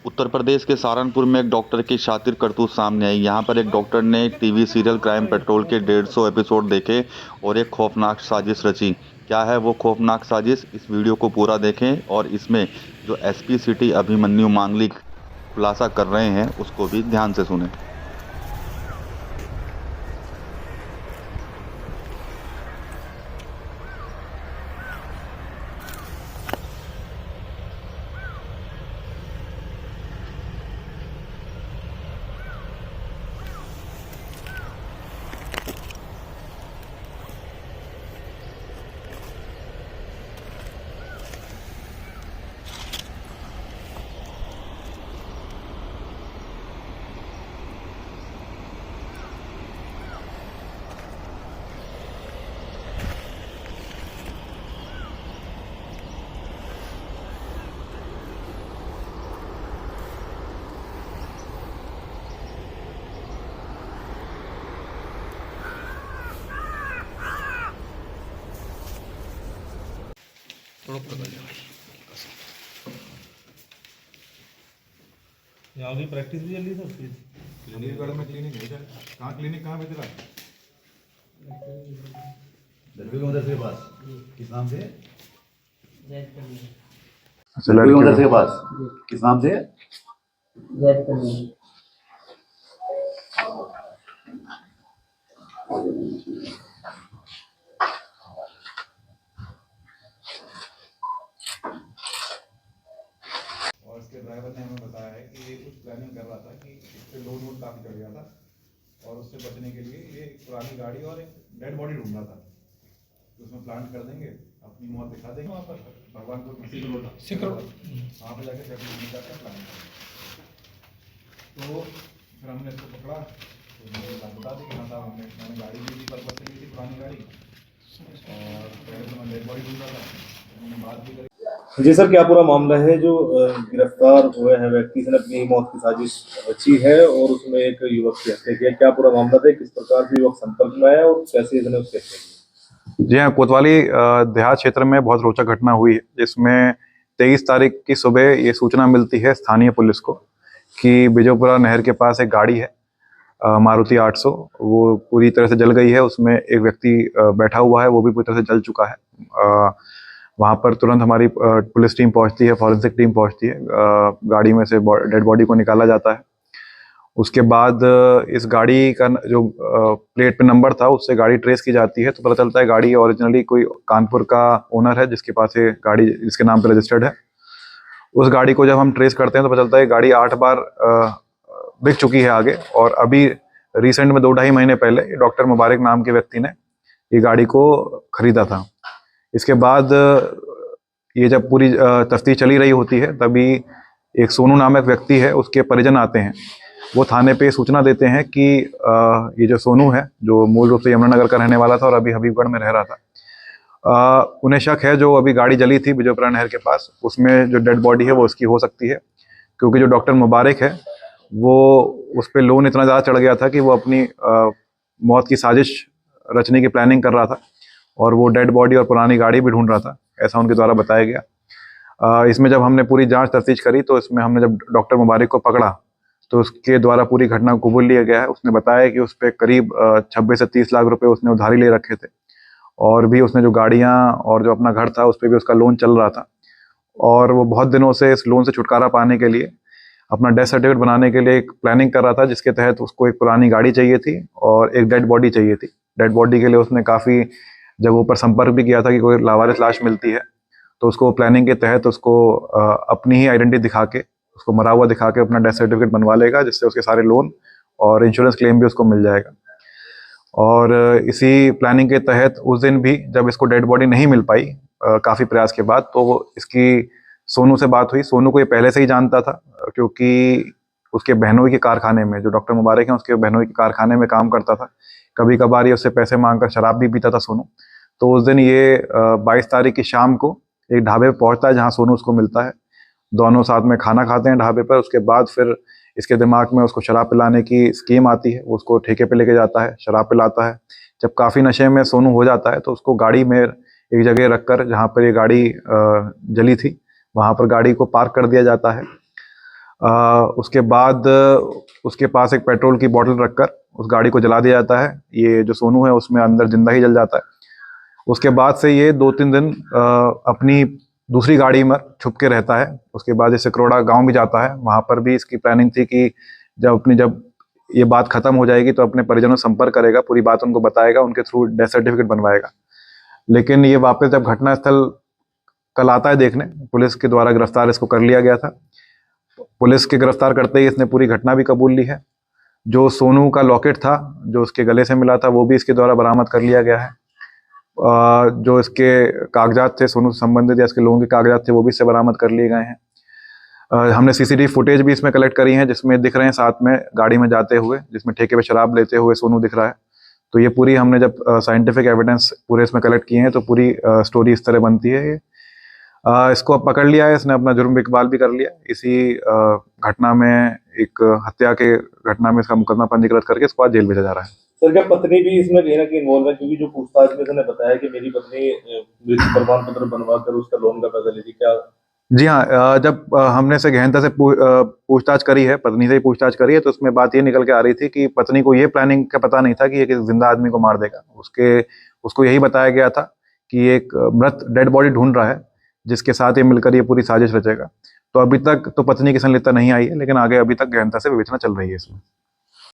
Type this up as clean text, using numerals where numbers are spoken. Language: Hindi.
उत्तर प्रदेश के सहारनपुर में एक डॉक्टर की शातिर करतूत सामने आई। यहाँ पर एक डॉक्टर ने टीवी सीरियल क्राइम पेट्रोल के 150 एपिसोड देखे और एक खौफनाक साजिश रची। क्या है वो खौफनाक साजिश? इस वीडियो को पूरा देखें और इसमें जो एसपी सिटी अभिमन्यु मांगलिक खुलासा कर रहे हैं उसको भी ध्यान से सुनें। थोड़ा पकड़ ले भाई। यहाँ की प्रैक्टिस भी चल रही है सर फिर चंडीगढ़ में क्लिनिक है इधर। कहाँ क्लिनिक कहाँ पे तेरा? लड़के मदरसे के पास। किस नाम से? लड़के मदरसे के पास किस नाम से? और इसके ड्राइवर ने हमें बताया है कि ये कुछ प्लानिंग कर रहा था कि इस पे लोड वोड काफी चढ़ गया था और उससे बचने के लिए ये एक पुरानी गाड़ी और एक डेड बॉडी ढूंढ रहा था। तो उसमें प्लांट कर देंगे, अपनी मौत दिखा देंगे वहाँ पर भगवानपुर में सिकरोड़। वहाँ पर जाके सेटलमेंट करके प्लान करेंगे। तो फिर हमने इसको पकड़ा तो मुझे बात बता दी कि हाँ साहब मैंने गाड़ी ली थी, पर्पज से ली थी पुरानी गाड़ी, और पहले तो मैं डेड बॉडी ढूंढ रहा था। उन्होंने बात भी करी। जी सर, क्या पूरा मामला है जो गिरफ्तार हुए हैं व्यक्ति ने अपनी मौत की साजिश रची है और उसमें एक युवक की हत्या की है? क्या पूरा मामला था? किस प्रकार से युवक संपर्क में आया और कैसे इसने उसकी हत्या की? जी हाँ, कोतवाली देहात क्षेत्र में बहुत रोचक घटना हुई है, जिसमें 23 तारीख की सुबह ये सूचना मिलती है स्थानीय पुलिस को कि बिजोपुरा नहर के पास एक गाड़ी है मारुति 800, वो पूरी तरह से जल गई है। उसमें एक व्यक्ति बैठा हुआ है, वो भी पूरी तरह से जल चुका है। वहाँ पर तुरंत हमारी पुलिस टीम पहुँचती है, फॉरेंसिक टीम पहुँचती है। गाड़ी में से डेड बॉडी को निकाला जाता है। उसके बाद इस गाड़ी का जो प्लेट पे नंबर था उससे गाड़ी ट्रेस की जाती है, तो पता चलता है गाड़ी ओरिजिनली कोई कानपुर का ओनर है जिसके पास ये गाड़ी जिसके नाम पे रजिस्टर्ड है। उस गाड़ी को जब हम ट्रेस करते हैं तो पता चलता है गाड़ी 8 बार बिक चुकी है आगे, और अभी रिसेंट में 2-2.5 महीने पहले डॉक्टर मुबारक नाम के व्यक्ति ने ये गाड़ी को खरीदा था। इसके बाद ये जब पूरी तफ्तीश चली रही होती है तभी एक सोनू नामक व्यक्ति है, उसके परिजन आते हैं। वो थाने पे सूचना देते हैं कि ये जो सोनू है, जो मूल रूप से यमुनानगर का रहने वाला था और अभी हबीबगढ़ में रह रहा था, उन्हें शक है जो अभी गाड़ी जली थी बिजोपुरा नहर के पास, उसमें जो डेड बॉडी है वो उसकी हो सकती है, क्योंकि जो डॉक्टर मुबारक है वो उस पर लोन इतना ज़्यादा चढ़ गया था कि वो अपनी मौत की साजिश रचने की प्लानिंग कर रहा था और वो डेड बॉडी और पुरानी गाड़ी भी ढूंढ रहा था, ऐसा उनके द्वारा बताया गया। इसमें जब हमने पूरी जांच तफ्तीश करी तो इसमें हमने जब डॉक्टर मुबारक को पकड़ा तो उसके द्वारा पूरी घटना को कबूल लिया गया है। उसने बताया कि उस पर करीब 26 से 30 लाख रुपए उसने उधारी ले रखे थे, और भी उसने जो गाड़ियां और जो अपना घर था उस पर भी उसका लोन चल रहा था, और वो बहुत दिनों से इस लोन से छुटकारा पाने के लिए अपना डेथ सर्टिफिकेट बनाने के लिए एक प्लानिंग कर रहा था, जिसके तहत उसको एक पुरानी गाड़ी चाहिए थी और एक डेड बॉडी चाहिए थी। डेड बॉडी के लिए उसने काफ़ी जब ऊपर संपर्क भी किया था कि कोई लावारिस लाश मिलती है तो उसको प्लानिंग के तहत उसको अपनी ही आइडेंटिटी दिखा के, उसको मरा हुआ दिखा के अपना डेथ सर्टिफिकेट बनवा लेगा, जिससे उसके सारे लोन और इंश्योरेंस क्लेम भी उसको मिल जाएगा। और इसी प्लानिंग के तहत उस दिन भी जब इसको डेड बॉडी नहीं मिल पाई काफ़ी प्रयास के बाद, तो इसकी सोनू से बात हुई। सोनू को ये पहले से ही जानता था, क्योंकि उसके बहनोई के कारखाने में, जो डॉक्टर मुबारक हैं उसके बहनोई के कारखाने में काम करता था। कभी कभार ये उससे पैसे मांगकर शराब भी पीता था सोनू। तो उस दिन ये 22 तारीख की शाम को एक ढाबे पे पहुंचता है जहाँ सोनू उसको मिलता है। दोनों साथ में खाना खाते हैं ढाबे पर। उसके बाद फिर इसके दिमाग में उसको शराब पिलाने की स्कीम आती है, वो उसको ठेके पे लेके जाता है, शराब पिलाता है। जब काफ़ी नशे में सोनू हो जाता है तो उसको गाड़ी में एक जगह रखकर, जहाँ पर ये गाड़ी जली थी, वहाँ पर गाड़ी को पार्क कर दिया जाता है। उसके बाद उसके पास एक पेट्रोल की बोतल रखकर उस गाड़ी को जला दिया जाता है। ये जो सोनू है उसमें अंदर जिंदा ही जल जाता है। उसके बाद से ये 2-3 दिन अपनी दूसरी गाड़ी में छुप के रहता है। उसके बाद ये सिकरोड़ा गांव भी जाता है। वहां पर भी इसकी प्लानिंग थी कि जब ये बात खत्म हो जाएगी तो अपने परिजनों से संपर्क करेगा, पूरी बात उनको बताएगा, उनके थ्रू डेथ सर्टिफिकेट बनवाएगा। लेकिन ये वापस जब घटनास्थल कल आता है देखने, पुलिस के द्वारा गिरफ्तार इसको कर लिया गया था। पुलिस के गिरफ्तार करते ही इसने पूरी घटना भी कबूल ली है। जो सोनू का लॉकेट था जो उसके गले से मिला था वो भी इसके द्वारा बरामद कर लिया गया है। जो इसके कागजात थे सोनू से संबंधित या इसके लोगों के कागजात थे वो भी इससे बरामद कर लिए गए हैं। हमने सीसीटीवी फुटेज भी इसमें कलेक्ट करी है जिसमें दिख रहे हैं साथ में गाड़ी में जाते हुए, जिसमें ठेके पे शराब लेते हुए सोनू दिख रहा है। तो ये पूरी हमने जब साइंटिफिक एविडेंस पूरे इसमें कलेक्ट किए हैं तो पूरी स्टोरी इस तरह बनती है। ये इसको अब पकड़ लिया है, इसने अपना जुर्म इकबाल भी कर लिया। इसी घटना में एक हत्या के घटना में इसका मुकदमा पंजीकृत करके इसको आज जेल भेजा जा रहा है। सर क्या पत्नी भी इसमें कहीं ना कहीं इन्वॉल्व है, क्योंकि जो पूछताछ में उसने बताया कि मेरी पत्नी मृत्यु प्रमाण पत्र बनवा कर उसका लोन का पैसा ली थी, क्या? जी हाँ, जब हमने से गहनता से पूछताछ करी है, पत्नी से ही पूछताछ करी है, तो उसमें बात ये निकल के आ रही थी कि पत्नी को ये प्लानिंग का पता नहीं था कि ये किसी जिंदा आदमी को मार देगा। उसको यही बताया गया था कि एक मृत डेड बॉडी ढूंढ रहा है जिसके साथ ये मिलकर ये पूरी साजिश रचेगा। तो अभी तक तो पत्नी की संलिप्तता नहीं आई है, लेकिन आगे अभी तक गहनता से विवेचना चल रही है इसमें।